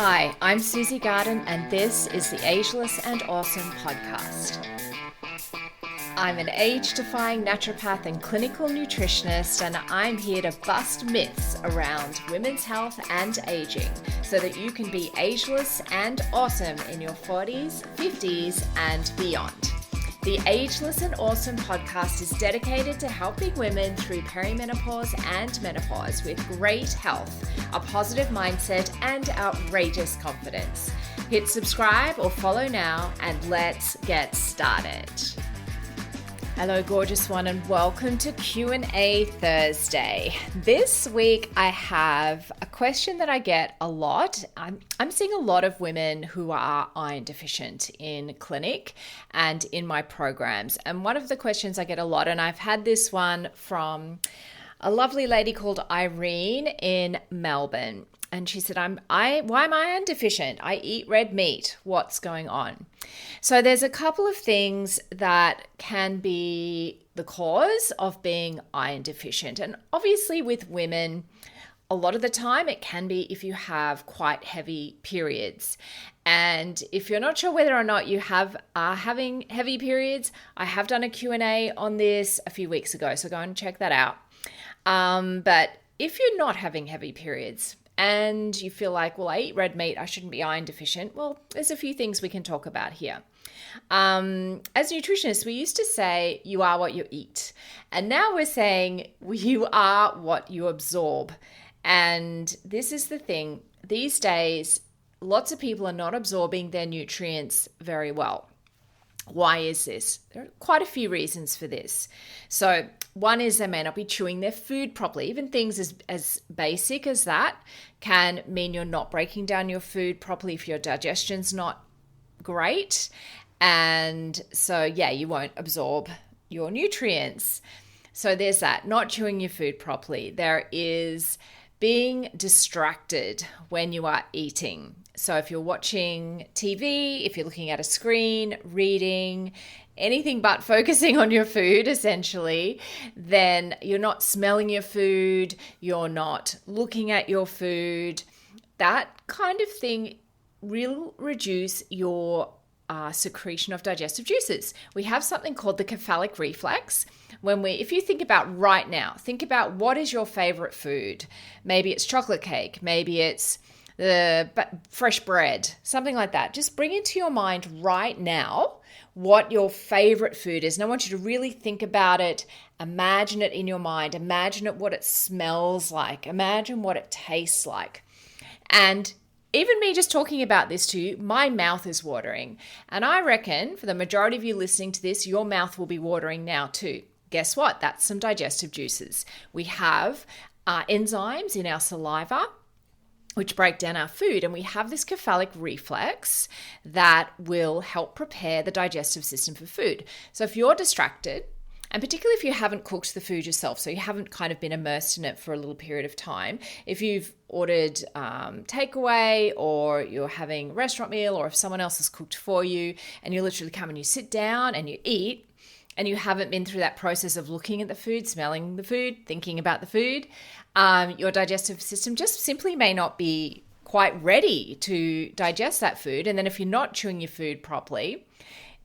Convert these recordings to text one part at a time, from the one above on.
Hi, I'm Susie Garden, and this is the Ageless and Awesome podcast. I'm an age-defying naturopath and clinical nutritionist, and I'm here to bust myths around women's health and aging so that you can be ageless and awesome in your 40s, 50s, and beyond. The Ageless and Awesome podcast is dedicated to helping women through perimenopause and menopause with great health, a positive mindset, and outrageous confidence. Hit subscribe or follow now, and let's get started. Hello, gorgeous one, and welcome to Q&A Thursday. This week, I have a question that I get a lot. I'm seeing a lot of women who are iron deficient in clinic and in my programs. And one of the questions I get a lot, and I've had this one from a lovely lady called Irene in Melbourne. And she said, why am I iron deficient? I eat red meat. What's going on? So there's a couple of things that can be the cause of being iron deficient. And obviously with women, a lot of the time it can be if you have quite heavy periods. And if you're not sure whether or not you are having heavy periods, I have done a Q&A on this a few weeks ago, so go and check that out. But if you're not having heavy periods, and you feel like, well, I eat red meat, I shouldn't be iron deficient. Well, there's a few things we can talk about here. As nutritionists, we used to say you are what you eat. And now we're saying you are what you absorb. And this is the thing. These days, lots of people are not absorbing their nutrients very well. Why is this? There are quite a few reasons for this. So one is they may not be chewing their food properly. Even things as basic as that can mean you're not breaking down your food properly if your digestion's not great. And so, you won't absorb your nutrients. So there's that, not chewing your food properly. There is being distracted when you are eating. So if you're watching TV, if you're looking at a screen, reading, anything but focusing on your food, essentially, then you're not smelling your food, you're not looking at your food. That kind of thing will reduce your secretion of digestive juices. We have something called the cephalic reflex. If you think about right now, think about what is your favorite food. Maybe it's chocolate cake, maybe it's the fresh bread, something like that. Just bring into your mind right now what your favorite food is. And I want you to really think about it. Imagine it in your mind. Imagine what it smells like. Imagine what it tastes like. And even me just talking about this to you, my mouth is watering. And I reckon for the majority of you listening to this, your mouth will be watering now too. Guess what? That's some digestive juices. We have enzymes in our saliva which break down our food. And we have this cephalic reflex that will help prepare the digestive system for food. So if you're distracted, and particularly if you haven't cooked the food yourself, so you haven't kind of been immersed in it for a little period of time, if you've ordered takeaway or you're having a restaurant meal, or if someone else has cooked for you and you literally come and you sit down and you eat, and you haven't been through that process of looking at the food, smelling the food, thinking about the food, your digestive system just simply may not be quite ready to digest that food. And then if you're not chewing your food properly,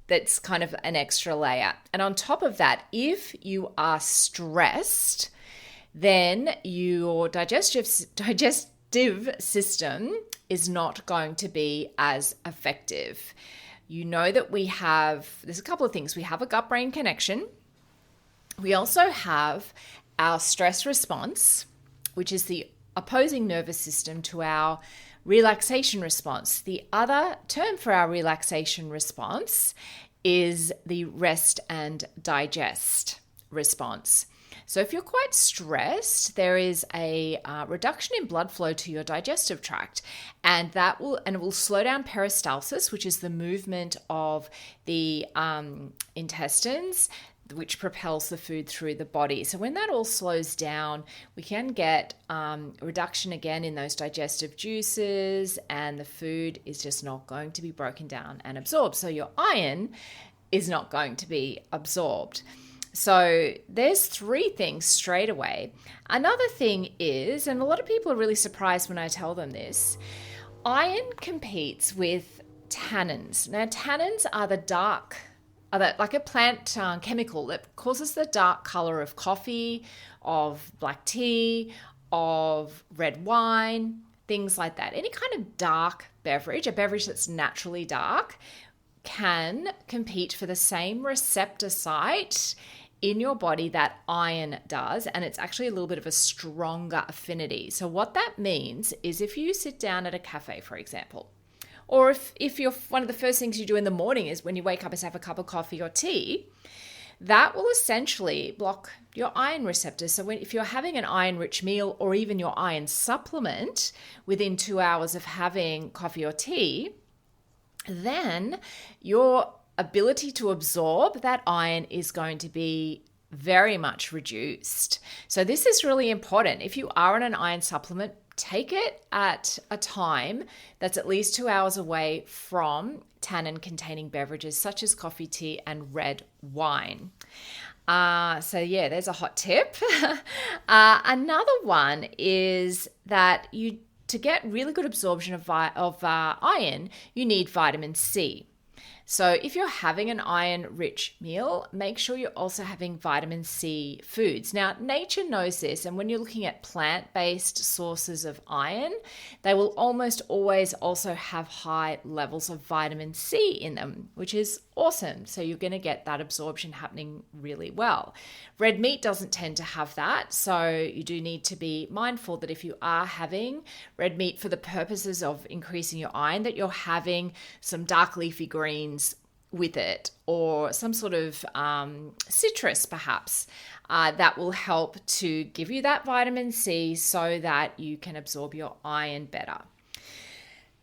that's kind of an extra layer. And on top of that, if you are stressed, then your digestive system is not going to be as effective. You know that there's a couple of things. We have a gut-brain connection. We also have our stress response, which is the opposing nervous system to our relaxation response. The other term for our relaxation response is the rest and digest response. So if you're quite stressed, there is a reduction in blood flow to your digestive tract, and it will slow down peristalsis, which is the movement of the intestines, which propels the food through the body. So when that all slows down, we can get a reduction again in those digestive juices, and the food is just not going to be broken down and absorbed. So your iron is not going to be absorbed. So there's three things straight away. Another thing is, and a lot of people are really surprised when I tell them this, Iron competes with tannins. Now, tannins are like a plant chemical that causes the dark color of coffee, of black tea, of red wine, things like that. Any kind of dark beverage, a beverage that's naturally dark, can compete for the same receptor site in your body that iron does, and it's actually a little bit of a stronger affinity. So what that means is if you sit down at a cafe, for example, or if you're one of the first things you do in the morning is when you wake up is have a cup of coffee or tea, that will essentially block your iron receptors. So if you're having an iron-rich meal or even your iron supplement within 2 hours of having coffee or tea, then your ability to absorb that iron is going to be very much reduced. So this is really important. If you are on an iron supplement, take it at a time that's at least 2 hours away from tannin-containing beverages such as coffee, tea, and red wine. There's a hot tip. Another one is that to get really good absorption of iron, you need vitamin C. So if you're having an iron-rich meal, make sure you're also having vitamin C foods. Now, nature knows this, and when you're looking at plant-based sources of iron, they will almost always also have high levels of vitamin C in them, which is awesome. So you're going to get that absorption happening really well. Red meat doesn't tend to have that, so you do need to be mindful that if you are having red meat for the purposes of increasing your iron, that you're having some dark leafy greens with it, or some sort of citrus perhaps, that will help to give you that vitamin C so that you can absorb your iron better.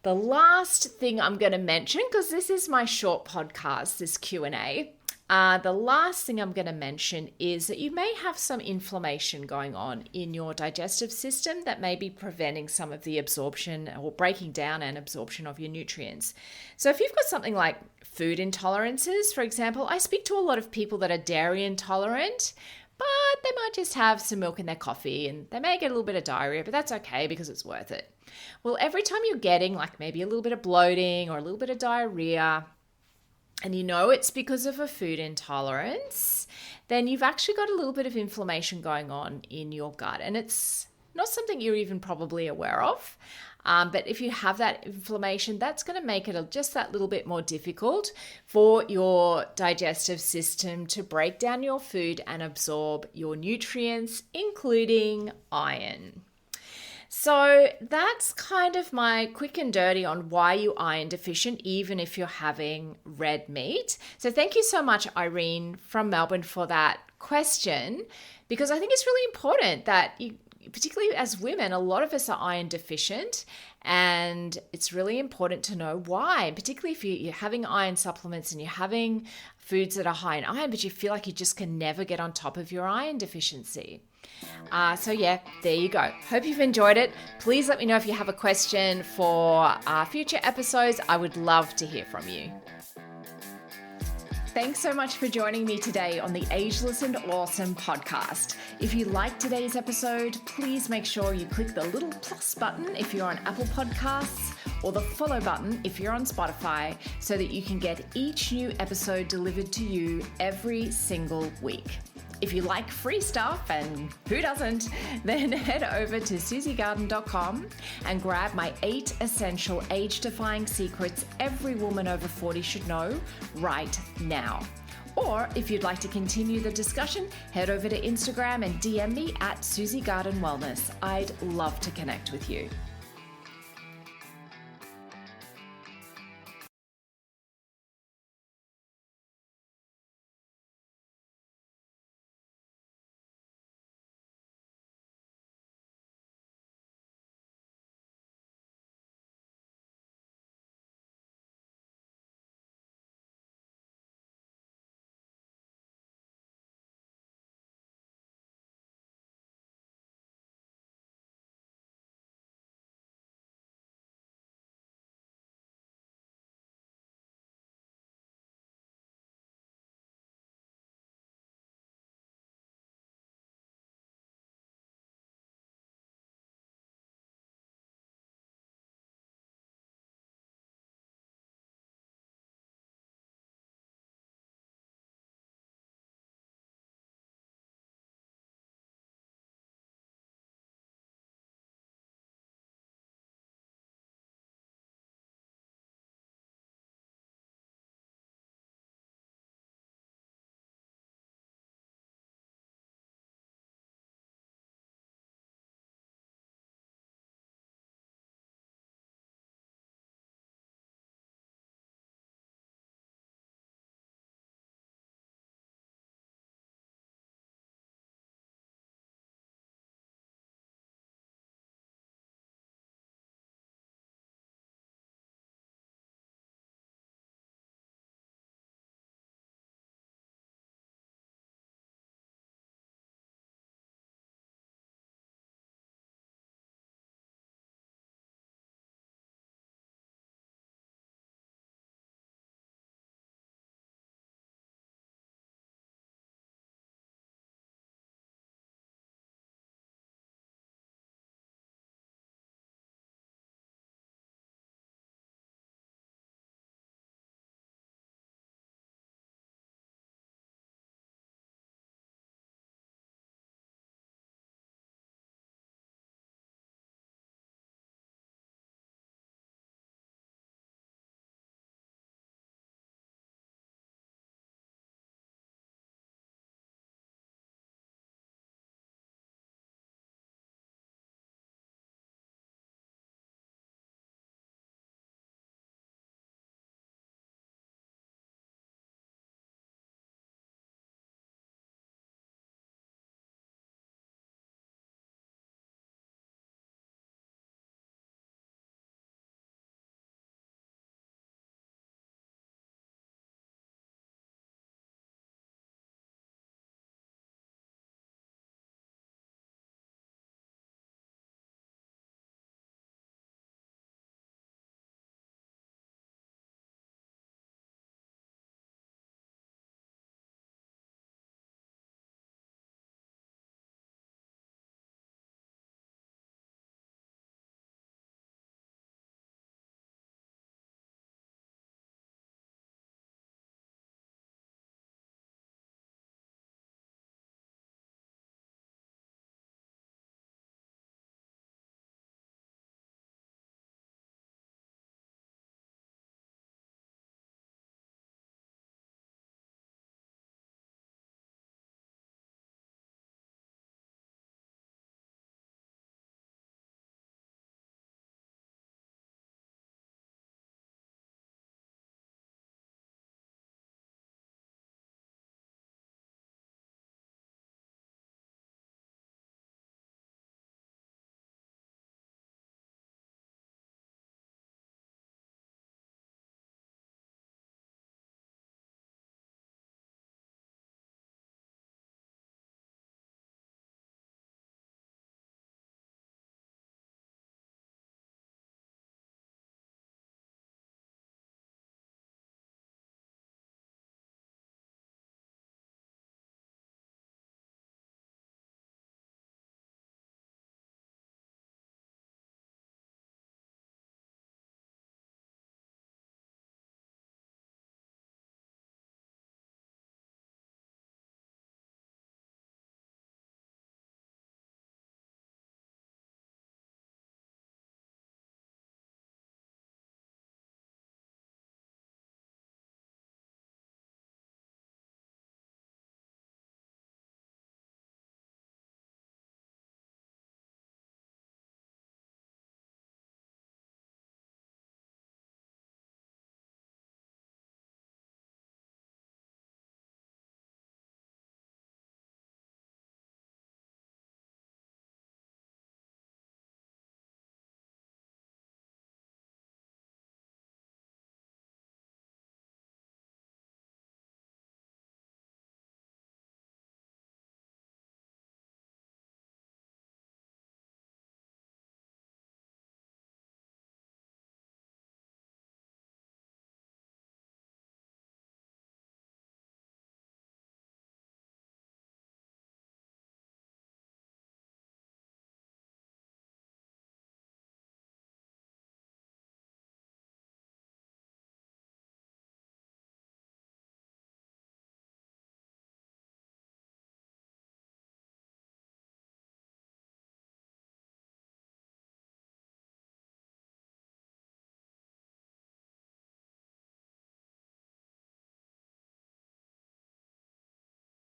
The last thing I'm going to mention, because this is my short podcast, this Q&A, the last thing I'm going to mention is that you may have some inflammation going on in your digestive system that may be preventing some of the absorption or breaking down and absorption of your nutrients. So if you've got something like food intolerances, for example, I speak to a lot of people that are dairy intolerant, but they might just have some milk in their coffee and they may get a little bit of diarrhea, but that's okay because it's worth it. Well, every time you're getting like maybe a little bit of bloating or a little bit of diarrhea, and you know it's because of a food intolerance, then you've actually got a little bit of inflammation going on in your gut. And it's not something you're even probably aware of. But if you have that inflammation, that's going to make it just that little bit more difficult for your digestive system to break down your food and absorb your nutrients, including iron. So that's kind of my quick and dirty on why you're iron deficient, even if you're having red meat. So thank you so much, Irene from Melbourne, for that question, because I think it's really important that you, particularly as women, a lot of us are iron deficient, and it's really important to know why, particularly if you're having iron supplements and you're having foods that are high in iron, but you feel like you just can never get on top of your iron deficiency. There you go. Hope you've enjoyed it. Please let me know if you have a question for future episodes. I would love to hear from you. Thanks so much for joining me today on the Ageless and Awesome podcast. If you liked today's episode, please make sure you click the little plus button if you're on Apple Podcasts, or the follow button if you're on Spotify, so that you can get each new episode delivered to you every single week. If you like free stuff, and who doesn't, then head over to susiegarden.com and grab my 8 essential age-defying secrets every woman over 40 should know right now. Or if you'd like to continue the discussion, head over to Instagram and DM me at Susie Garden Wellness. I'd love to connect with you.